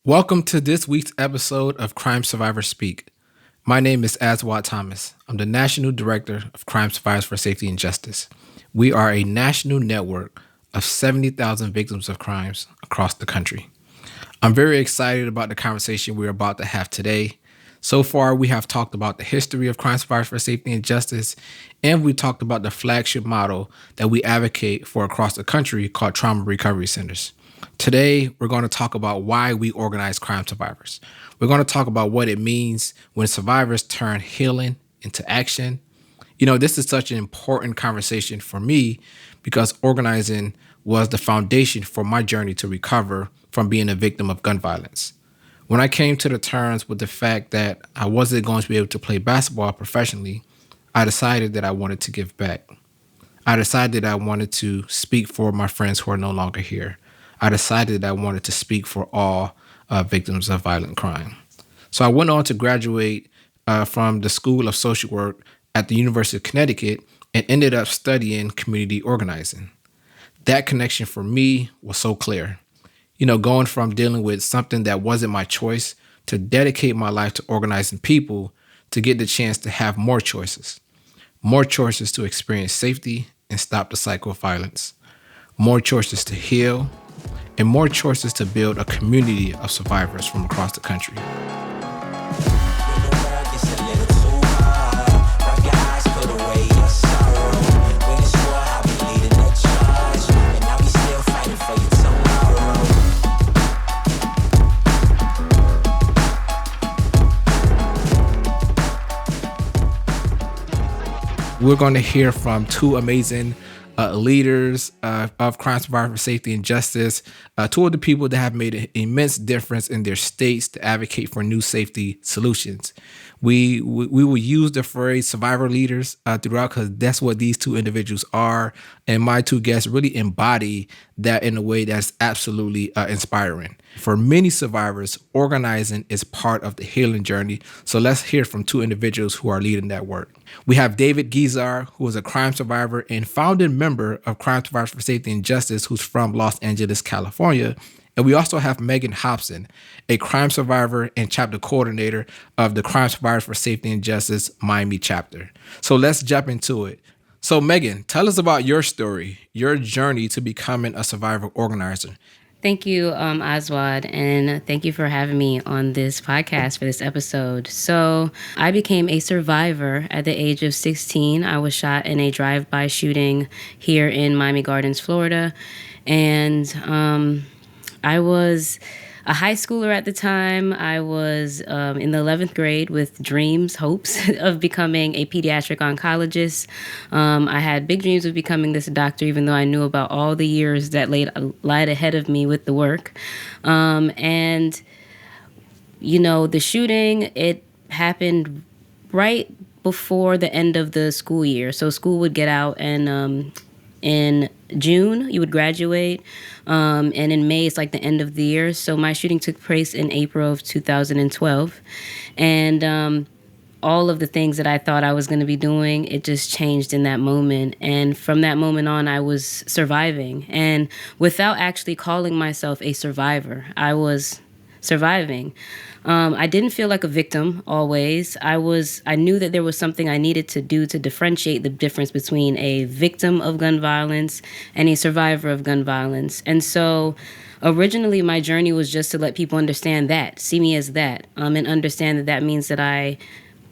Welcome to this week's episode of Crime Survivors Speak. My name is Aswad Thomas. I'm the National Director of Crime Survivors for Safety and Justice. We are a national network of 70,000 victims of crimes across the country. I'm very excited about the conversation we're about to have today. So far, we have talked about the history of Crime Survivors for Safety and Justice, and we talked about the flagship model that we advocate for across the country called Trauma Recovery Centers. Today, we're going to talk about why we organize crime survivors. We're going to talk about what it means when survivors turn healing into action. This is such an important conversation for me because organizing was the foundation for my journey to recover from being a victim of gun violence. When I came to the terms with the fact that I wasn't going to be able to play basketball professionally, I decided that I wanted to give back. I decided that I wanted to speak for my friends who are no longer here. I decided that I wanted to speak for all victims of violent crime. So I went on to graduate from the School of Social Work at the University of Connecticut and ended up studying community organizing. That connection for me was so clear. Going from dealing with something that wasn't my choice to dedicate my life to organizing people to get the chance to have more choices to experience safety and stop the cycle of violence, more choices to heal, and more choices to build a community of survivors from across the country. We're going to hear from two amazing leaders of crime survivor safety and justice, two of the people that have made an immense difference in their states to advocate for new safety solutions. We will use the phrase survivor leaders throughout because that's what these two individuals are. And my two guests really embody that in a way that's absolutely inspiring. For many survivors, organizing is part of the healing journey. So let's hear from two individuals who are leading that work. We have David Guizar, who is a crime survivor and founding member of Crime Survivors for Safety and Justice, who's from Los Angeles, California. And we also have Megan Hobson, a crime survivor and chapter coordinator of the Crime Survivors for Safety and Justice Miami chapter. So let's jump into it. So Megan, tell us about your story, your journey to becoming a survivor organizer. Thank you, Aswad, and thank you for having me on this podcast for this episode. So I became a survivor at the age of 16. I was shot in a drive-by shooting here in Miami Gardens, Florida, and I was a high schooler at the time. I was in the 11th grade with dreams, hopes of becoming a pediatric oncologist. I had big dreams of becoming this doctor, even though I knew about all the years that lied ahead of me with the work. The shooting, it happened right before the end of the school year. So school would get out and in June, you would graduate, and in May, it's like the end of the year. So my shooting took place in April of 2012, and all of the things that I thought I was going to be doing, it just changed in that moment. And from that moment on, I was surviving, and without actually calling myself a survivor, I was surviving. I didn't feel like a victim always. I knew that there was something I needed to do to differentiate the difference between a victim of gun violence and a survivor of gun violence. And so originally my journey was just to let people understand that, see me as that, and understand that means that I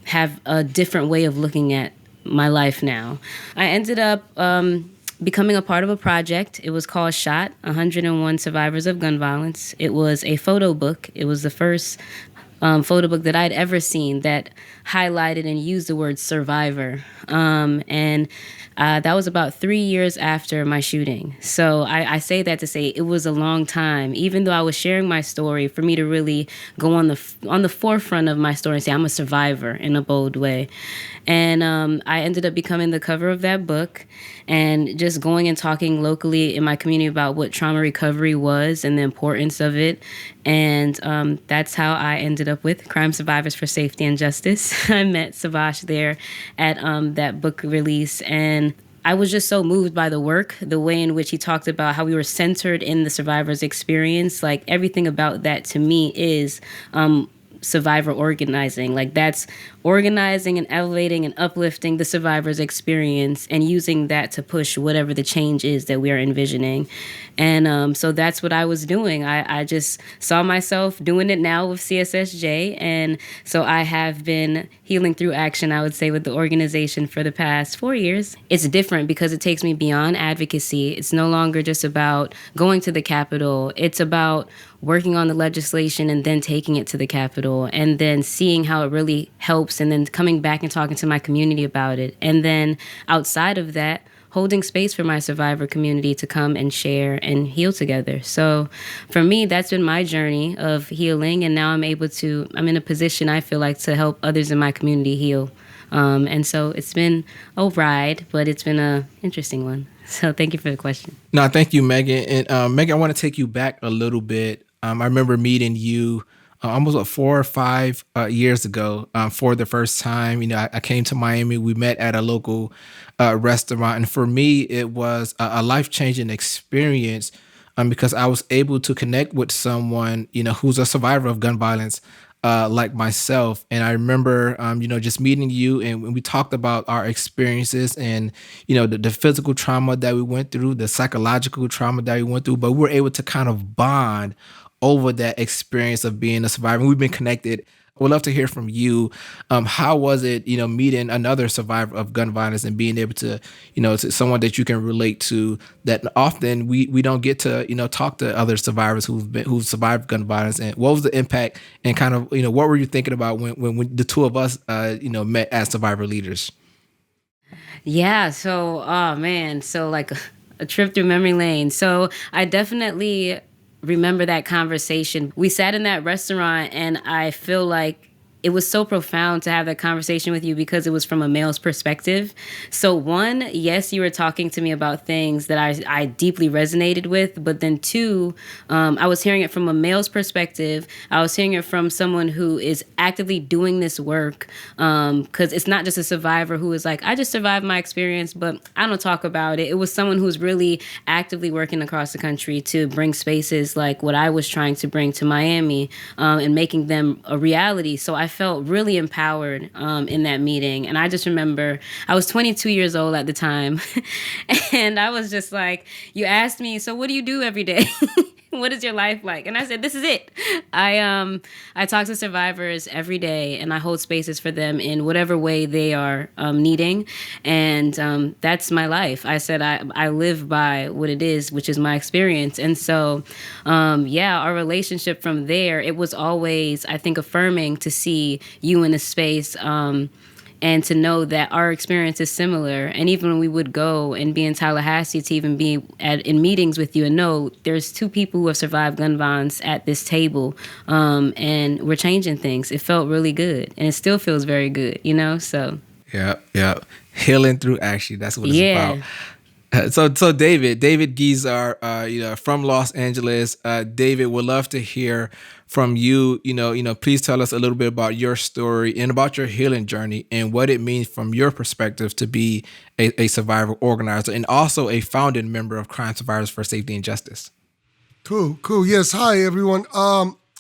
have a different way of looking at my life now. I ended up becoming a part of a project. It was called SHOT, 101 Survivors of Gun Violence. It was a photo book. It was the first photo book that I'd ever seen that highlighted and used the word survivor. That was about 3 years after my shooting. So I say that to say it was a long time, even though I was sharing my story, for me to really go on the forefront of my story and say I'm a survivor in a bold way. And I ended up becoming the cover of that book and just going and talking locally in my community about what trauma recovery was and the importance of it. And that's how I ended up with Crime Survivors for Safety and Justice. I met Savash there at that book release, and I was just so moved by the work, the way in which he talked about how we were centered in the survivor's experience. Like everything about that to me is survivor organizing. Like that's organizing and elevating and uplifting the survivor's experience and using that to push whatever the change is that we are envisioning. And so that's what I was doing. I just saw myself doing it now with CSSJ. And so I have been healing through action, I would say, with the organization for the past 4 years. It's different because it takes me beyond advocacy. It's no longer just about going to the Capitol. It's about working on the legislation and then taking it to the Capitol and then seeing how it really helps and then coming back and talking to my community about it. And then outside of that, holding space for my survivor community to come and share and heal together. So for me, that's been my journey of healing. And now I'm in a position, I feel like, to help others in my community heal. And so it's been a ride, but it's been an interesting one. So thank you for the question. No, thank you, Megan. And Megan, I want to take you back a little bit. I remember meeting you almost 4 or 5 years ago for the first time. I came to Miami. We met at a local restaurant, and for me, it was a life-changing experience because I was able to connect with someone, who's a survivor of gun violence. Like myself. And I remember, just meeting you and when we talked about our experiences and, the physical trauma that we went through, the psychological trauma that we went through, but we were able to kind of bond over that experience of being a survivor. And we've been connected. We'd love to hear from you. How was it, meeting another survivor of gun violence and being able to, to someone that you can relate to that often we don't get to, talk to other survivors who've survived gun violence. And what was the impact and kind of, what were you thinking about when the two of us, met as survivor leaders? Yeah. So, oh man. So, like a trip through memory lane. So, I definitely remember that conversation. We sat in that restaurant, and I feel like it was so profound to have that conversation with you because it was from a male's perspective. So one, yes, you were talking to me about things that I deeply resonated with, but then two, I was hearing it from a male's perspective. I was hearing it from someone who is actively doing this work, because it's not just a survivor who is like, I just survived my experience, but I don't talk about it. It was someone who's really actively working across the country to bring spaces like what I was trying to bring to Miami, and making them a reality. So I felt really empowered in that meeting. And I just remember I was 22 years old at the time. And I was just like, you asked me, so what do you do every day? What is your life like? And I said, this is it. I talk to survivors every day, and I hold spaces for them in whatever way they are needing. And that's my life. I said, I live by what it is, which is my experience. And so, yeah, our relationship from there, it was always, I think, affirming to see you in a space, and to know that our experience is similar. And even when we would go and be in Tallahassee to even be in meetings with you and know there's two people who have survived gun violence at this table, and we're changing things. It felt really good, and it still feels very good, so. Yeah, yeah. Healing through action. That's what it's Yeah. about. So David Guizar, from Los Angeles. David, would love to hear from you. Please tell us a little bit about your story and about your healing journey and what it means from your perspective to be a survivor organizer and also a founding member of Crime Survivors for Safety and Justice. Cool. Yes. Hi, everyone.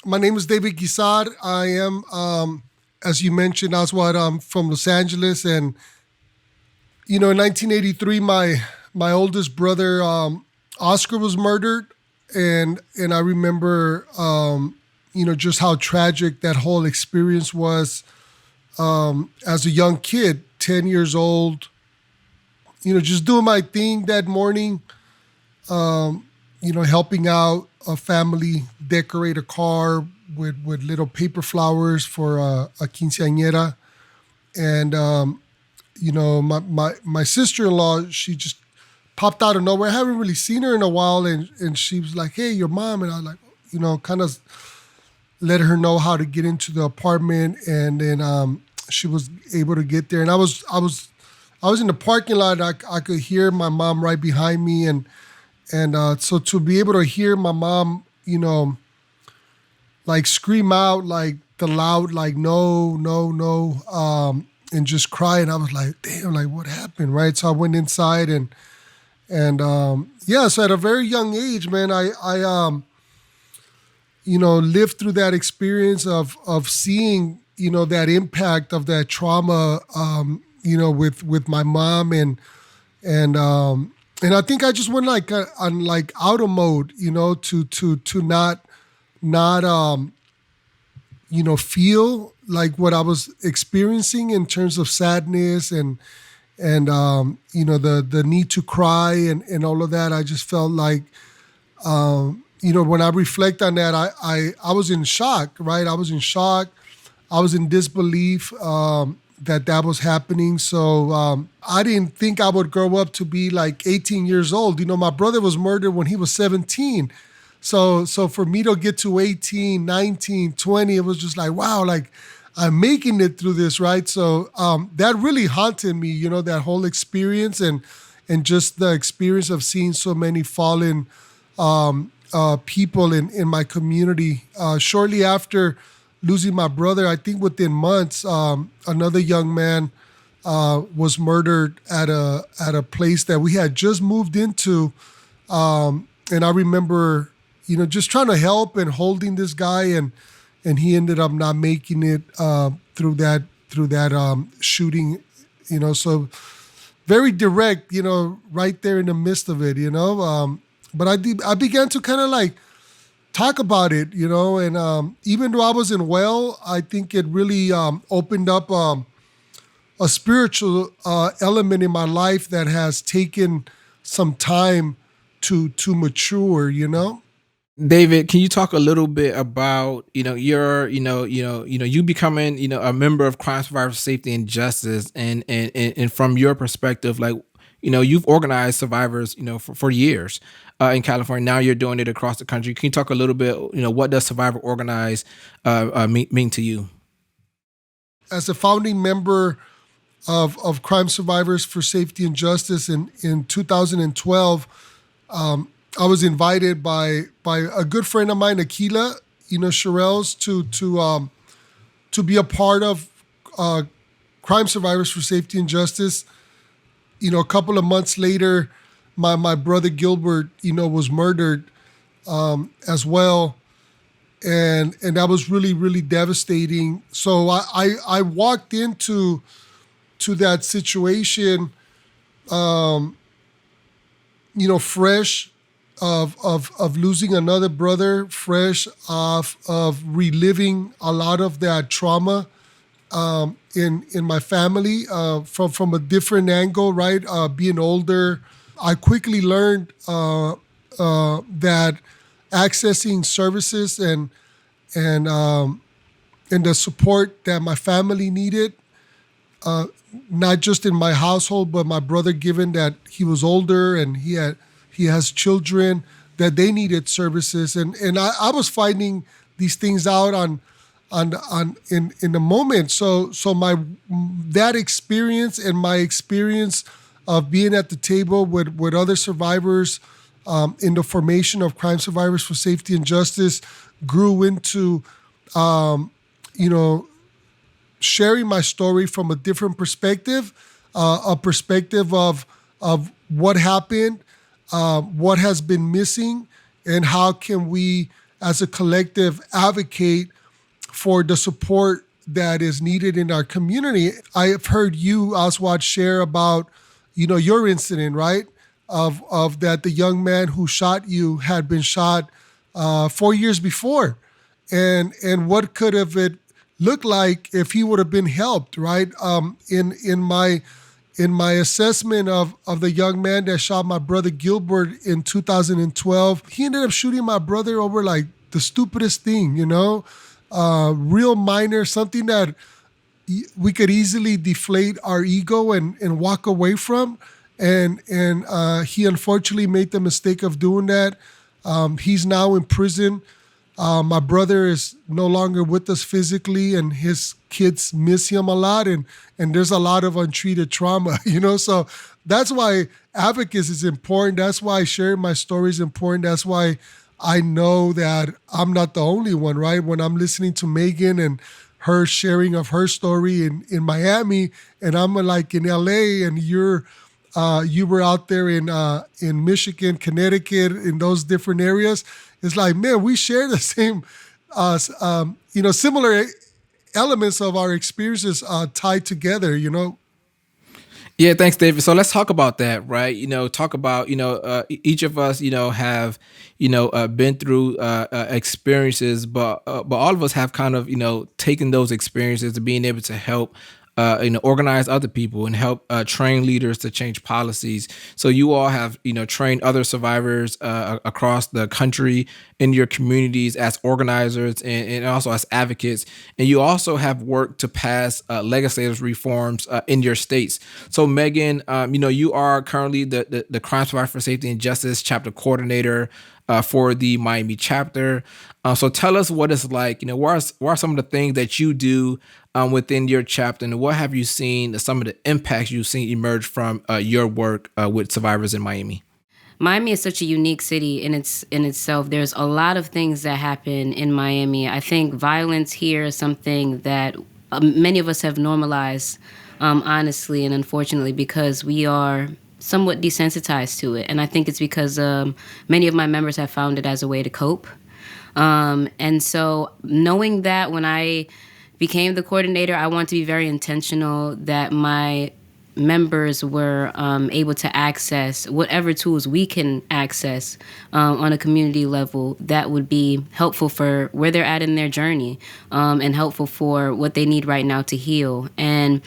My name is David Guizar. I am, as you mentioned, Aswad, I'm from Los Angeles. And, in 1983, my oldest brother, Oscar, was murdered. And I remember, just how tragic that whole experience was, as a young kid, 10 years old, just doing my thing that morning, helping out a family decorate a car with little paper flowers for a quinceañera. And, my sister-in-law, she just popped out of nowhere. I haven't really seen her in a while. And she was like, hey, your mom. And I was like, kind of let her know how to get into the apartment. And then she was able to get there. And I was in the parking lot. I could hear my mom right behind me. And so to be able to hear my mom, like scream out like the loud, like, no, no, no. just cry. And I was like, damn, like what happened, right? So I went inside and yeah. So at a very young age, man, I lived through that experience of seeing that impact of that trauma, with my mom and I think I just went like on like auto mode, to not feel like what I was experiencing in terms of sadness and the need to cry and all of that. I just felt like when I reflect on that, I was in shock, right? I was in shock. I was in disbelief that was happening. So I didn't think I would grow up to be like 18 years old. My brother was murdered when he was 17. So for me to get to 18, 19, 20, it was just like, wow, like I'm making it through this, right? So that really haunted me, that whole experience and just the experience of seeing so many fallen people in my community. Shortly after losing my brother, I think within months, another young man was murdered at a place that we had just moved into, and I remember, just trying to help and holding this guy, and he ended up not making it through that shooting, So very direct, right there in the midst of it, But I began to kind of like talk about it, and even though I wasn't well, I think it really opened up a spiritual element in my life that has taken some time to mature, David, can you talk a little bit about you becoming a member of Crime Survivor Safety and Justice, and from your perspective, like you've organized survivors for years in California. Now you're doing it across the country. Can you talk a little bit? What does Survivor Organize mean to you? As a founding member of Crime Survivors for Safety and Justice in 2012. I was invited by a good friend of mine, Akila, Sherells, to be a part of Crime Survivors for Safety and Justice. A couple of months later, my brother Gilbert, was murdered as well, and that was really, really devastating. So I walked into that situation, fresh of losing another brother, fresh of reliving a lot of that trauma in my family from a different angle, right? Being older, I quickly learned that accessing services and the support that my family needed, not just in my household, but my brother, given that he was older and he has children, that they needed services, and I was finding these things out in the moment. So that experience and my experience of being at the table with other survivors in the formation of Crime Survivors for Safety and Justice grew into sharing my story from a different perspective, a perspective of what happened, what has been missing, and how can we as a collective advocate for the support that is needed in our community. I have heard you, Aswad, share about, your incident, right? Of that the young man who shot you had been shot 4 years before. And what could have it looked like if he would have been helped, right? In my assessment of the young man that shot my brother Gilbert in 2012, he ended up shooting my brother over like the stupidest thing, real minor, something that we could easily deflate our ego and walk away from. And he unfortunately made the mistake of doing that. He's now in prison. My brother is no longer with us physically, and his kids miss him a lot, and there's a lot of untreated trauma, So that's why advocacy is important. That's why sharing my story is important. That's why I know that I'm not the only one, right? When I'm listening to Megan and her sharing of her story in Miami, and I'm like in LA, and you were out there in Michigan, Connecticut, in those different areas. It's like, man, we share the same, similar elements of our experiences tied together. Yeah, thanks, David. So let's talk about that, right? Talk about each of us, have been through experiences, but all of us have kind of taken those experiences to being able to help organize other people and help train leaders to change policies. So you all have, trained other survivors across the country in your communities as organizers and also as advocates. And you also have worked to pass legislative reforms in your states. So Megan, you are currently the Crime Survivor for Safety and Justice chapter coordinator for the Miami chapter. So tell us what it's like. What are some of the things that you do within your chapter, and what have you seen? Some of the impacts you've seen emerge from your work with survivors in Miami. Miami is such a unique city in itself. There's a lot of things that happen in Miami. I think violence here is something that many of us have normalized, honestly and unfortunately, because we are somewhat desensitized to it. And I think it's because many of my members have found it as a way to cope. And so knowing that when I became the coordinator, I want to be very intentional that my members were able to access whatever tools we can access on a community level that would be helpful for where they're at in their journey, and helpful for what they need right now to heal. And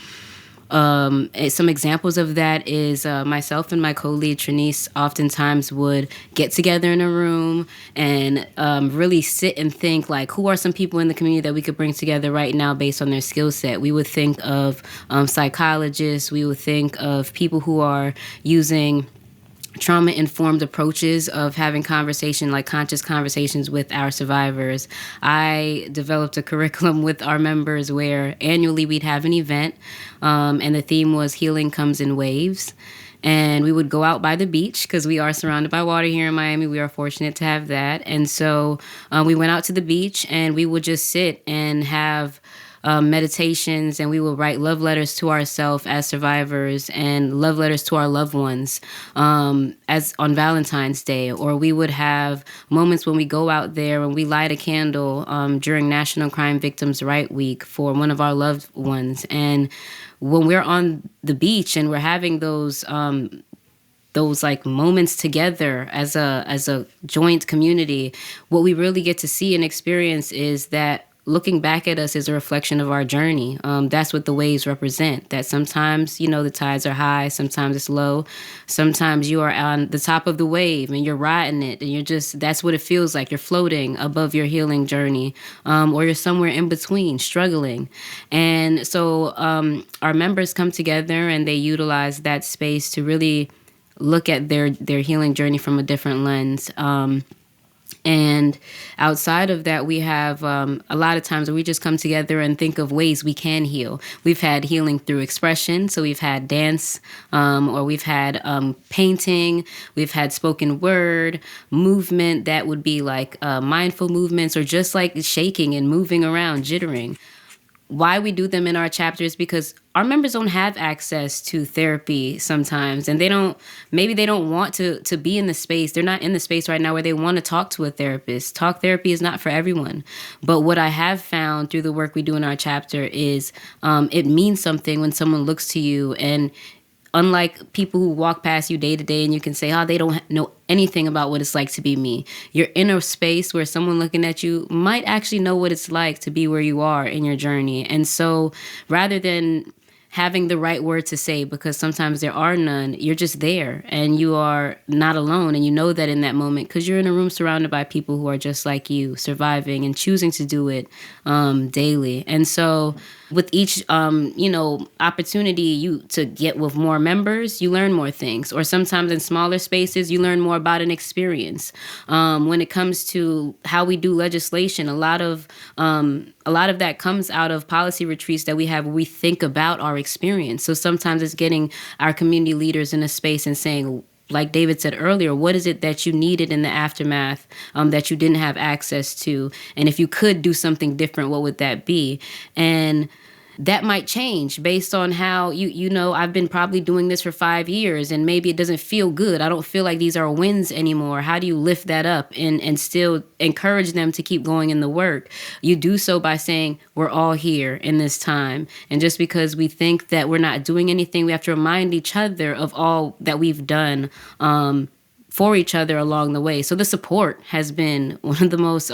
some examples of that is myself and my co-lead Trinice oftentimes would get together in a room and really sit and think, like, who are some people in the community that we could bring together right now based on their skill set. We would think of psychologists. We would think of people who are using trauma-informed approaches of having conversation, like conscious conversations with our survivors. I developed a curriculum with our members where annually we'd have an event, and the theme was Healing Comes in Waves. And we would go out by the beach because we are surrounded by water here in Miami. We are fortunate to have that. And so we went out to the beach and we would just sit and have meditations, and we will write love letters to ourselves as survivors and love letters to our loved ones as on Valentine's Day. Or we would have moments when we go out there and we light a candle during National Crime Victims' Right Week for one of our loved ones. And when we're on the beach and we're having those like moments together as a joint community, what we really get to see and experience is that looking back at us is a reflection of our journey. That's what the waves represent. That sometimes, the tides are high, sometimes it's low. Sometimes you are on the top of the wave and you're riding it and that's what it feels like. You're floating above your healing journey, or you're somewhere in between, struggling. And so our members come together and they utilize that space to really look at their healing journey from a different lens. And outside of that, we have a lot of times where we just come together and think of ways we can heal. We've had healing through expression. So we've had dance, or we've had painting. We've had spoken word, movement that would be like mindful movements, or just like shaking and moving around, jittering. Why we do them in our chapters, because our members don't have access to therapy sometimes, and they don't want to be in the space. They're not in the space right now where they want to talk to a therapist. Talk therapy is not for everyone. But what I have found through the work we do in our chapter is it means something when someone looks to you, and unlike people who walk past you day to day and you can say, oh, they don't know anything about what it's like to be me. You're in a space where someone looking at you might actually know what it's like to be where you are in your journey. And so rather than having the right word to say, because sometimes there are none, you're just there and you are not alone. And you know that in that moment because you're in a room surrounded by people who are just like you, surviving and choosing to do it daily. And so with each, opportunity you to get with more members, you learn more things. Or sometimes in smaller spaces, you learn more about an experience. When it comes to how we do legislation, a lot of that comes out of policy retreats that we have where we think about our experience. So sometimes it's getting our community leaders in a space and saying, like David said earlier, what is it that you needed in the aftermath that you didn't have access to? And if you could do something different, what would that be? And that might change based on how I've been probably doing this for 5 years and maybe it doesn't feel good. I don't feel like these are wins anymore. How do you lift that up and still encourage them to keep going in the work? You do so by saying we're all here in this time. And just because we think that we're not doing anything, we have to remind each other of all that we've done for each other along the way. So the support has been one of the most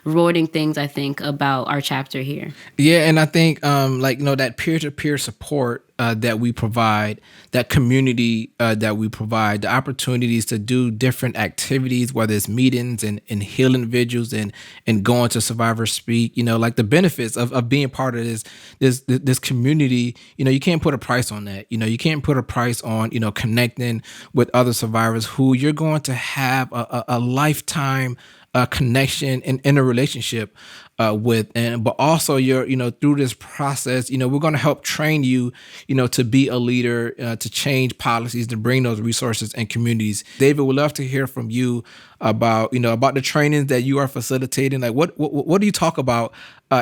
rewarding things, I think, about our chapter here. Yeah, and I think that peer-to-peer support that we provide, that community that we provide, the opportunities to do different activities, whether it's meetings and healing vigils and going to Survivor Speak, like the benefits of being part of this community, you can't put a price on that. You can't put a price on, connecting with other survivors who you're going to have a lifetime connection and in a relationship with, but also you're through this process we're going to help train you to be a leader, to change policies, to bring those resources and communities. David, would love to hear from you about about the trainings that you are facilitating. Like what do you talk about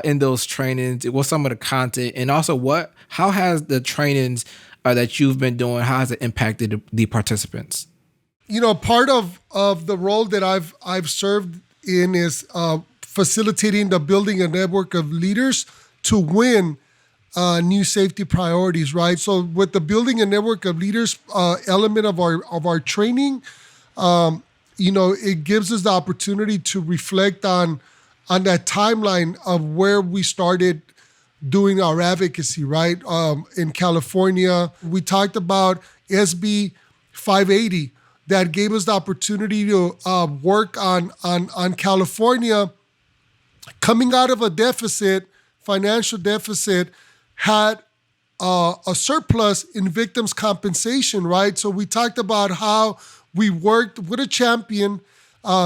in those trainings? What's some of the content, and also how has the trainings that you've been doing, how has it impacted the participants? Part of the role that I've served in is facilitating the building a network of leaders to win new safety priorities, right? So with the building a network of leaders element of our training, it gives us the opportunity to reflect on that timeline of where we started doing our advocacy, right? In California, we talked about SB 580 that gave us the opportunity to work on California coming out of a financial deficit, had a surplus in victims' compensation, right? So we talked about how we worked with a champion,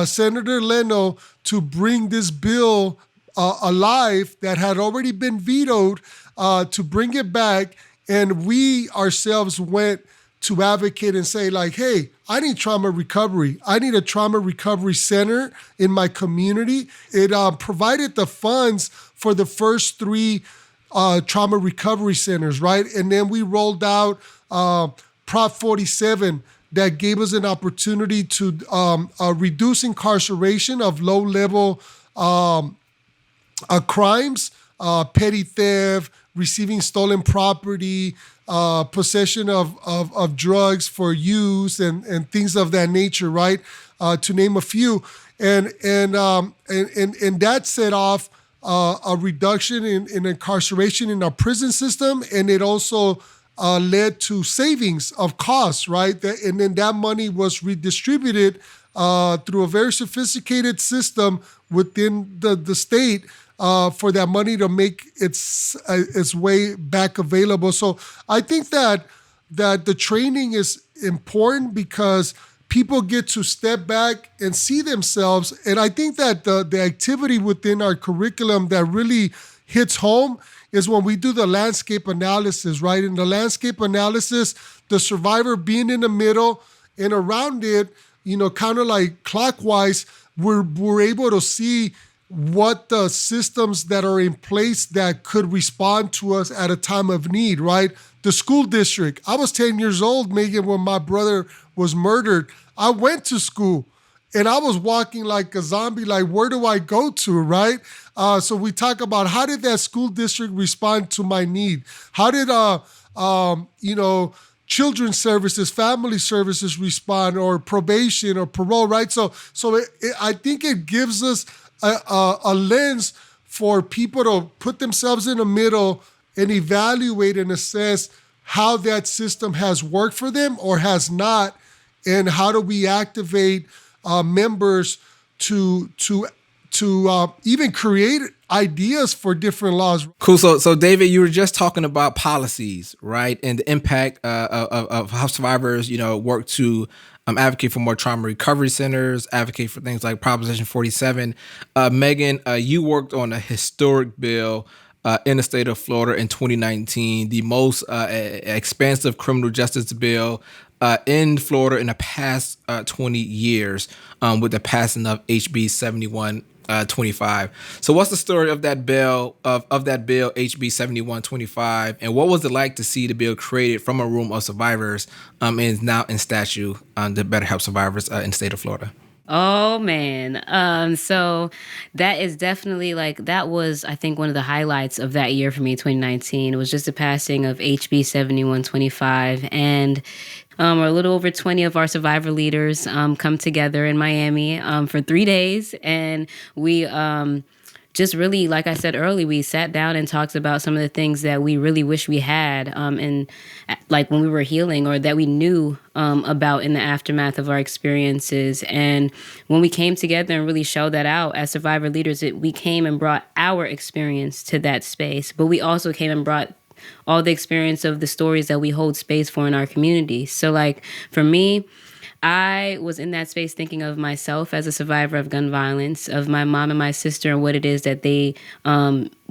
Senator Leno, to bring this bill alive that had already been vetoed, to bring it back. And we ourselves went to advocate and say, like, hey, I need trauma recovery. I need a trauma recovery center in my community. It provided the funds for the first 3 trauma recovery centers, right? And then we rolled out Prop 47 that gave us an opportunity to reduce incarceration of low-level crimes, petty theft, receiving stolen property, possession of drugs for use and things of that nature, right? To name a few, and that set off a reduction in incarceration in our prison system, and it also led to savings of costs, right? And then that money was redistributed through a very sophisticated system within the state. For that money to make its way back available. So I think that the training is important because people get to step back and see themselves. And I think that the activity within our curriculum that really hits home is when we do the landscape analysis, right? In the landscape analysis, the survivor being in the middle and around it, kind of like clockwise, we're able to see what the systems that are in place that could respond to us at a time of need, right? The school district. I was 10 years old, Megan, when my brother was murdered. I went to school and I was walking like a zombie, like, where do I go to, right? So we talk about how did that school district respond to my need? How did, children's services, family services respond, or probation or parole, right? So I think it gives us a lens for people to put themselves in the middle and evaluate and assess how that system has worked for them or has not, and how do we activate members to even create ideas for different laws. Cool. So David, you were just talking about policies, right, and the impact of how survivors, work to advocate for more trauma recovery centers, advocate for things like Proposition 47. Megan, you worked on a historic bill in the state of Florida in 2019, the most expansive criminal justice bill in Florida in the past 20 years with the passing of HB 7125. So what's the story of that bill of that bill HB 7125, and what was it like to see the bill created from a room of survivors and is now in statute to better help survivors in the state of Florida? Oh man. So that is definitely like that was I think one of the highlights of that year for me, 2019. It was just the passing of HB 7125 and a little over 20 of our survivor leaders come together in Miami for 3 days, and we just really, like I said earlier, we sat down and talked about some of the things that we really wish we had, and like when we were healing, or that we knew about in the aftermath of our experiences. And when we came together and really showed that out as survivor leaders, we came and brought our experience to that space, but we also came and brought all the experience of the stories that we hold space for in our community. So like for me, I was in that space thinking of myself as a survivor of gun violence, of my mom and my sister, and what it is that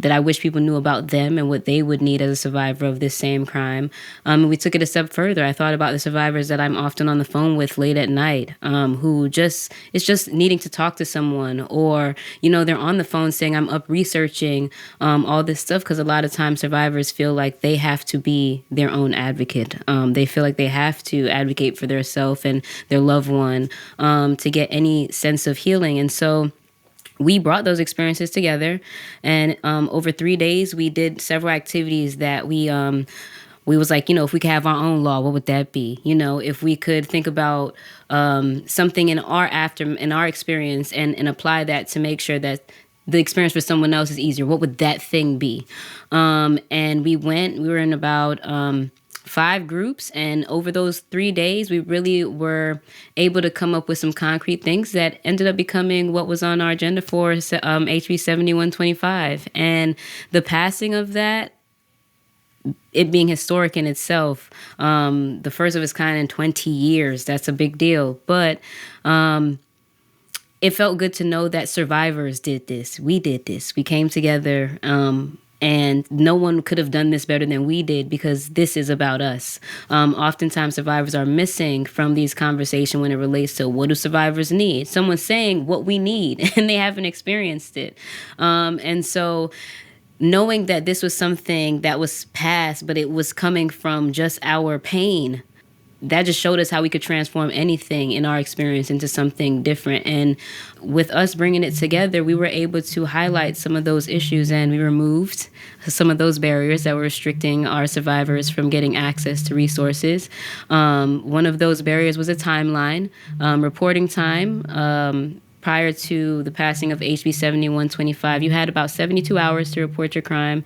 that I wish people knew about them and what they would need as a survivor of this same crime. And we took it a step further. I thought about the survivors that I'm often on the phone with late at night, who it's just needing to talk to someone, or they're on the phone saying I'm up researching all this stuff, because a lot of times survivors feel like they have to be their own advocate. They feel like they have to advocate for themselves and their loved one to get any sense of healing. And so we brought those experiences together, and over 3 days, we did several activities that we was like, if we could have our own law, what would that be? If we could think about something in our experience and apply that to make sure that the experience for someone else is easier, what would that thing be? And we were in about 5 groups, and over those 3 days, we really were able to come up with some concrete things that ended up becoming what was on our agenda for HB 7125. And the passing of that, it being historic in itself, the first of its kind in 20 years, that's a big deal. But it felt good to know that survivors did this. We did this. We came together, and no one could have done this better than we did, because this is about us. Oftentimes, survivors are missing from these conversations when it relates to what do survivors need. Someone saying what we need, and they haven't experienced it. And so knowing that this was something that was past, but it was coming from just our pain, that just showed us how we could transform anything in our experience into something different. And with us bringing it together, we were able to highlight some of those issues, and we removed some of those barriers that were restricting our survivors from getting access to resources. One of those barriers was a timeline, reporting time. Prior to the passing of HB 7125, you had about 72 hours to report your crime.